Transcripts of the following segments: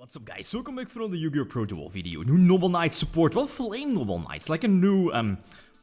What's up guys, welcome back for the Yugioh Pro Duel video. New Noble Knight support, well Flame Noble Knights, like a new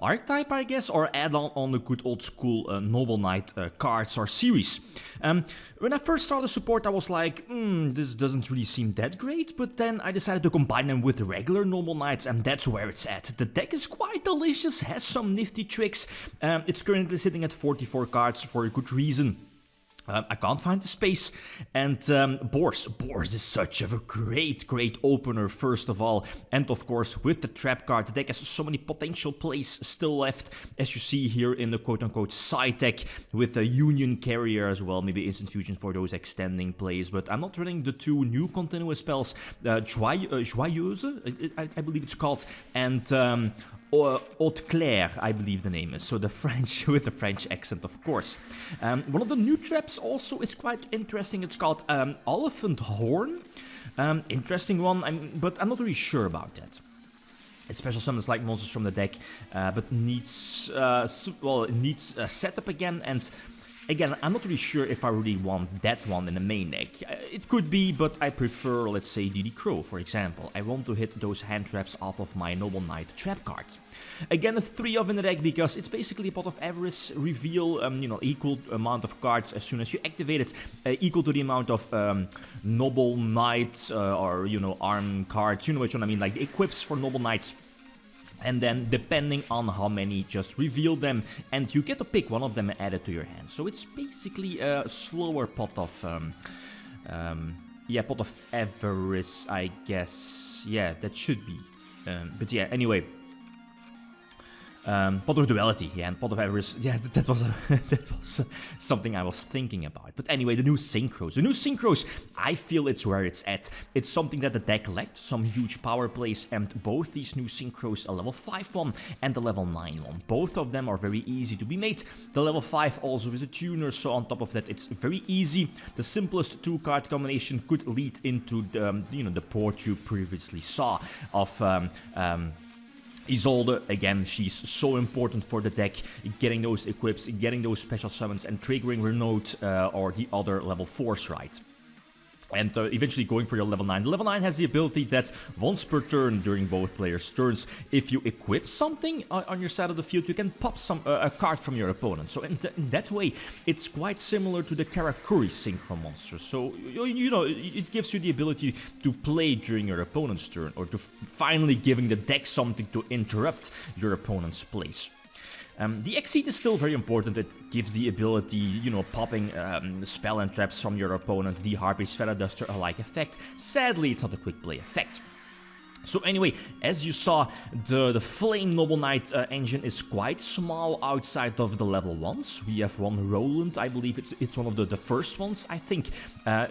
archetype I guess, or add-on on the good old school Noble Knight cards or series. When I first saw the support I was like, this doesn't really seem that great, but then I decided to combine them with the regular Noble Knights and that's where it's at. The deck is quite delicious, has some nifty tricks, it's currently sitting at 44 cards for a good reason. I can't find the space, and Boars is such a great opener first of all, and of course with the trap card the deck has so many potential plays still left, as you see here in the quote-unquote side deck with the Union Carrier as well, maybe Instant Fusion for those extending plays, but I'm not running the two new continuous spells, Joyeuse, I believe it's called, and Haute Claire, I believe the name is, so the French, with the French accent of course. One of the new traps also is quite interesting, it's called Elephant Horn. Interesting one, but I'm not really sure about that. It special summons like monsters from the deck, but needs, it needs a setup again, and again, I'm not really sure if I really want that one in the main deck. It could be, but I prefer, let's say, DD Crow, for example. I want to hit those hand traps off of my Noble Knight trap card. Again, a 3 of in the deck because it's basically a pot of avarice, reveal, equal amount of cards as soon as you activate it, equal to the amount of Noble Knight or, arm cards, you know which one I mean, like the equips for Noble Knights. And then, depending on how many, just reveal them, and you get to pick one of them and add it to your hand. So it's basically a slower pot of, pot of avarice, I guess. Yeah, that should be. But yeah, anyway. Pot of Duality, yeah, and Pot of Avarice, yeah, that was something I was thinking about. But anyway, the new Synchros. The new Synchros, I feel it's where it's at. It's something that the deck lacked, some huge power plays, and both these new Synchros, a level 5 one and a level 9 one. Both of them are very easy to be made. The level 5 also is a tuner, so on top of that it's very easy. The simplest 2-card combination could lead into the, the port you previously saw of Isolde. Again, she's so important for the deck, getting those equips, getting those special summons and triggering Renault or the other level 4s, right? And eventually going for your level 9. The level 9 has the ability that once per turn during both players' turns, if you equip something on your side of the field, you can pop a card from your opponent. So in that way, it's quite similar to the Karakuri Synchro monster. So, it gives you the ability to play during your opponent's turn, or to finally giving the deck something to interrupt your opponent's plays. The Exceed is still very important. It gives the ability, popping spell and traps from your opponent, the Harpy's Feather Duster-alike effect. Sadly, it's not a quick play effect. So anyway, as you saw, the Flame Noble Knight engine is quite small outside of the level 1s. We have one Roland, I believe it's one of the first ones, I think.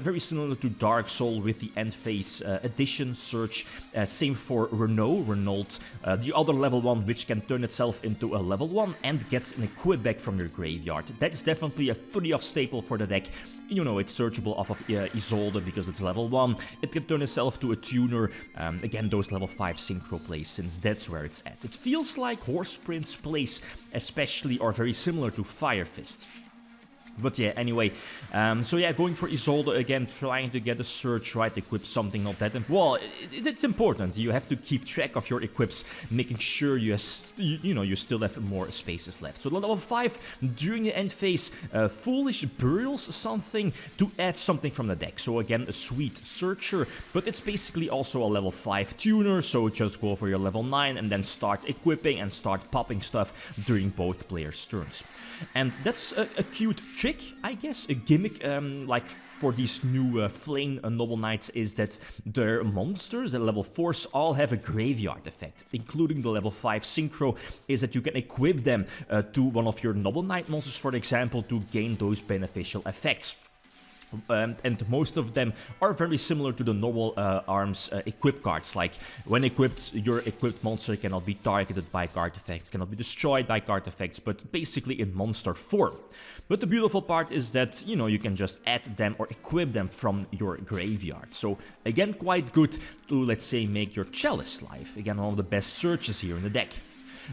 Very similar to Dark Soul with the end phase addition search. Same for Renault, the other level 1 which can turn itself into a level 1 and gets an equip back from your graveyard. That's definitely a 3 of staple for the deck. It's searchable off of Isolde because it's level 1. It can turn itself to a tuner. Again, those level 5 synchro plays, since that's where it's at. It feels like Horse Prince plays, especially, are very similar to Fire Fist. But yeah, anyway, so yeah, going for Isolde again, trying to get a search right, equip something, not that, well, it's important. You have to keep track of your equips, making sure you still have more spaces left. So level 5, during the end phase, Foolish Burials something to add something from the deck. So again, a sweet searcher, but it's basically also a level 5 tuner, so just go for your level 9 and then start equipping and start popping stuff during both players' turns. And that's a cute trick, I guess, a gimmick, like for these new Flame Noble Knights, is that their monsters, the level 4s, all have a graveyard effect, including the level 5 Synchro, is that you can equip them to one of your Noble Knight monsters, for example, to gain those beneficial effects. And most of them are very similar to the normal arms equip cards, like when equipped, your equipped monster cannot be targeted by card effects, cannot be destroyed by card effects, but basically in monster form. But the beautiful part is that, you can just add them or equip them from your graveyard. So again, quite good to, let's say, make your Chalice live. Again, one of the best searches here in the deck.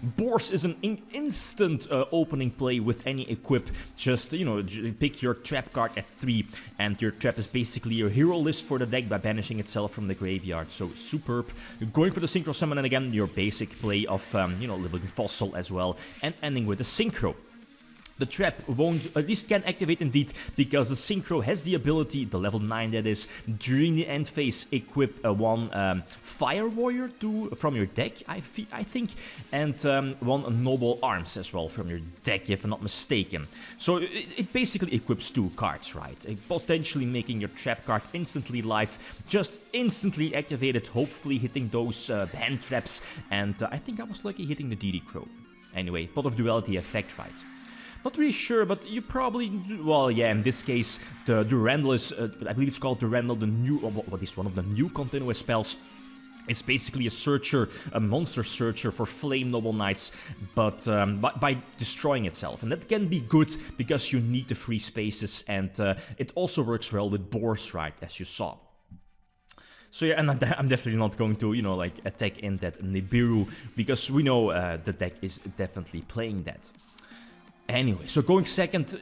Boars is an instant opening play with any equip. Just, you know, pick your trap card at 3, and your trap is basically your hero list for the deck by banishing itself from the graveyard. So superb. Going for the Synchro Summon, and again, your basic play of, you know, Living Fossil as well, and ending with the Synchro. The trap won't, at least can activate indeed, because the Synchro has the ability, the level 9 that is, during the end phase, equip one Fire Warrior from your deck, I think, and one Noble Arms as well from your deck, if I'm not mistaken. So it basically equips 2 cards, right? Potentially making your trap card instantly live, just instantly activated, hopefully hitting those hand traps, and I think I was lucky hitting the DD Crow. Anyway, Pot of Duality effect, right? Not really sure, but you probably, well, yeah, in this case, the Durandal is, I believe it's called Durandal, the new, what is one of the new continuous spells. It's basically a searcher, a monster searcher for Flame Noble Knights, but by destroying itself. And that can be good, because you need the free spaces, and it also works well with Boars, right, as you saw. So yeah, and I'm definitely not going to, you know, like, attack in that Nibiru, because we know the deck is definitely playing that. Anyway, so going second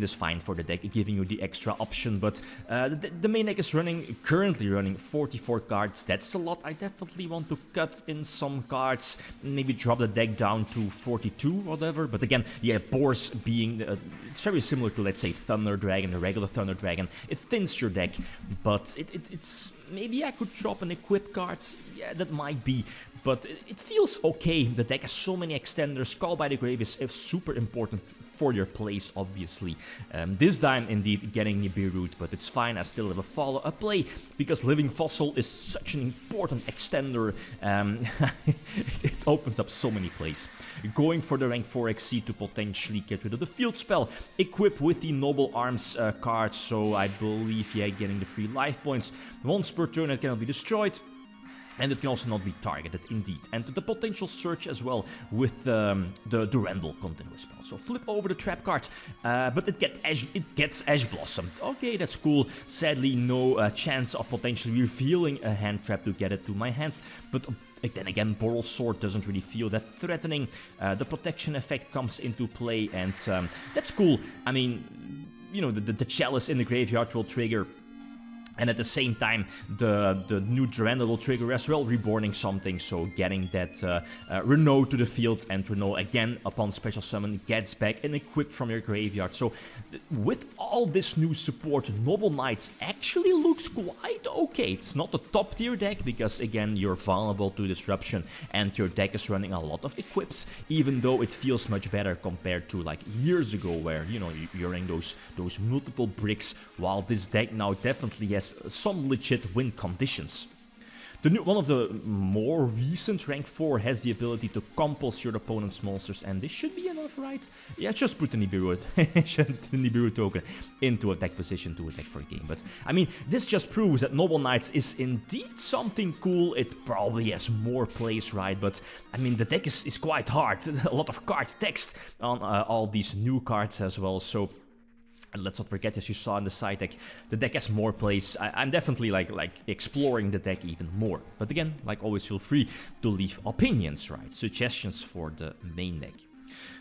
is fine for the deck, giving you the extra option, but the main deck is currently running 44 cards. That's a lot. I definitely want to cut in some cards, maybe drop the deck down to 42 or whatever, but again, yeah, Boars being, it's very similar to, let's say, Thunder Dragon, the regular Thunder Dragon. It thins your deck, but it's, maybe I could drop an equip card, yeah, that might be. But it feels okay. The deck has so many extenders. Call by the Grave is super important for your plays, obviously. This time, indeed, getting Nibiru, but it's fine. I still have a play, because Living Fossil is such an important extender. It opens up so many plays. Going for the rank 4 XC to potentially get rid of the field spell. Equip with the Noble Arms card, so I believe, yeah, getting the free life points. Once per turn, it cannot be destroyed. And it can also not be targeted, indeed. And the potential search as well with the Durandal continuous spell. So flip over the trap card, but it gets Ash Blossomed. Okay, that's cool. Sadly, no chance of potentially revealing a hand trap to get it to my hand. But then again, Boral Sword doesn't really feel that threatening. The protection effect comes into play, and that's cool. I mean, you know, the Chalice in the graveyard will trigger. And at the same time, the new Durandal will trigger as well, reborning something, so getting that Renault to the field, and Renault again, upon special summon, gets back an equip from your graveyard. So, with all this new support, Noble Knights actually looks quite okay. It's not a top tier deck, because again, you're vulnerable to disruption, and your deck is running a lot of equips, even though it feels much better compared to like years ago, where, you know, you're running those multiple bricks, while this deck now definitely has some legit win conditions. One of the more recent rank 4 has the ability to compulse your opponent's monsters, and this should be enough, right? Yeah, just put the Nibiru token into attack position to attack for a game. But I mean, this just proves that Noble Knights is indeed something cool. It probably has more plays, right? But I mean, the deck is quite hard. A lot of card text on all these new cards as well, so. And let's not forget, as you saw in the side deck, the deck has more plays. I'm definitely like exploring the deck even more. But again, like always, feel free to leave opinions, right? Suggestions for the main deck.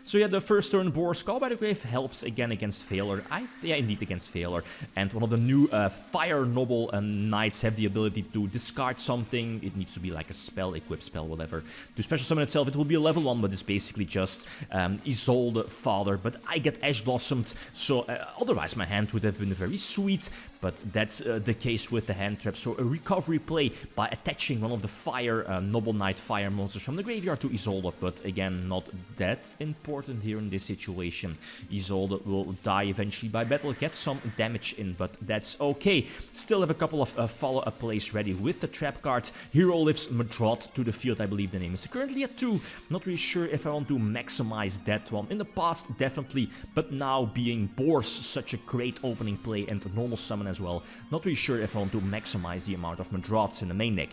So yeah, the first turn Boars Call by the Grave helps again against Failure. Yeah, indeed against Failure. And one of the new Fire Noble Knights have the ability to discard something. It needs to be like a spell, equip spell, whatever. To special summon itself, it will be a level 1, but it's basically just Isolde Father. But I get Ash Blossomed, so otherwise my hand would have been very sweet. But that's the case with the hand trap. So a recovery play by attaching one of the Fire Noble Knight Fire monsters from the graveyard to Isolde. But again, not that important here in this situation. Isolde will die eventually by battle, get some damage in, but that's okay. Still have a couple of follow-up plays ready with the trap card. Hero lifts Madrot to the field, I believe the name is currently at 2. Not really sure if I want to maximize that one. In the past, definitely, but now being Boars such a great opening play and normal summon as well, not really sure if I want to maximize the amount of Madrots in the main deck.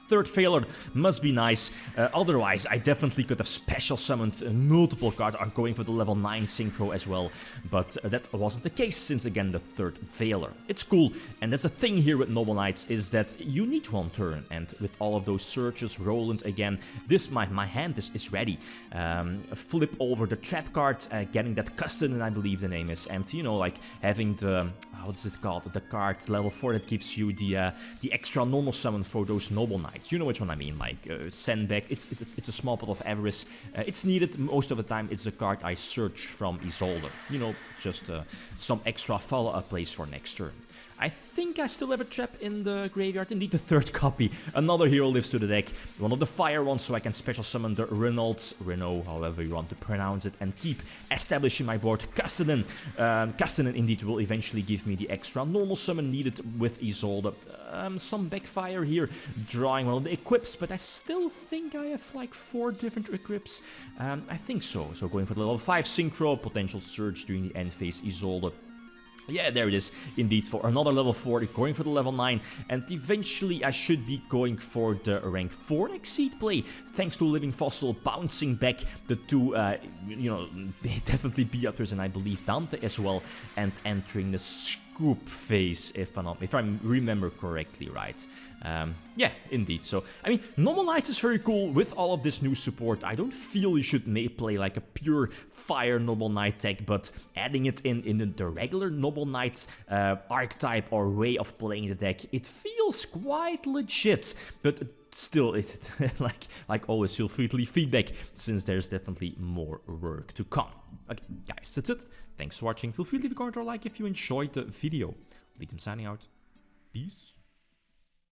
Third failure must be nice, otherwise I definitely could have special summoned multiple cards. I'm going for the level 9 synchro as well, but that wasn't the case since again the third failure. It's cool, and there's a thing here with Noble Knights is that you need one turn, and with all of those searches, Roland again, this my hand is ready. Flip over the trap card, getting that custom, I believe the name is, and you know, like having the, what's it called, the card level 4 that gives you the extra normal summon for those Noble Knights. You know which one I mean, like send back. It's a small pot of avarice. It's needed most of the time. It's the card I search from Isolde. You know, just some extra follow-up plays for next turn. I think I still have a trap in the graveyard. Indeed, the third copy. Another hero lives to the deck. One of the fire ones, so I can special summon the Renault, however you want to pronounce it, and keep establishing my board. Castellan. Castellan indeed will eventually give me the extra normal summon needed with Isolde. Some backfire here, drawing one of the equips, but I still think I have like 4 different equips. I think so. So going for the level 5 synchro, potential surge during the end phase, Isolde. Yeah, there it is, indeed, for another level 4, going for the level 9, and eventually I should be going for the rank 4 Exceed play, thanks to Living Fossil bouncing back the 2, you know, definitely Beatrice and I believe Dante as well, and entering the scoop phase, if I remember correctly, right? Yeah, indeed. So, I mean, Noble Knights is very cool with all of this new support. I don't feel you should play like a pure fire Noble Knight deck, but adding it in the regular Noble Knight archetype or way of playing the deck, it feels quite legit. But still, it like always, feel free to leave feedback, since there's definitely more work to come. Okay, guys, that's it. Thanks for watching. Feel free to leave a comment or like if you enjoyed the video. Lithium signing out. Peace.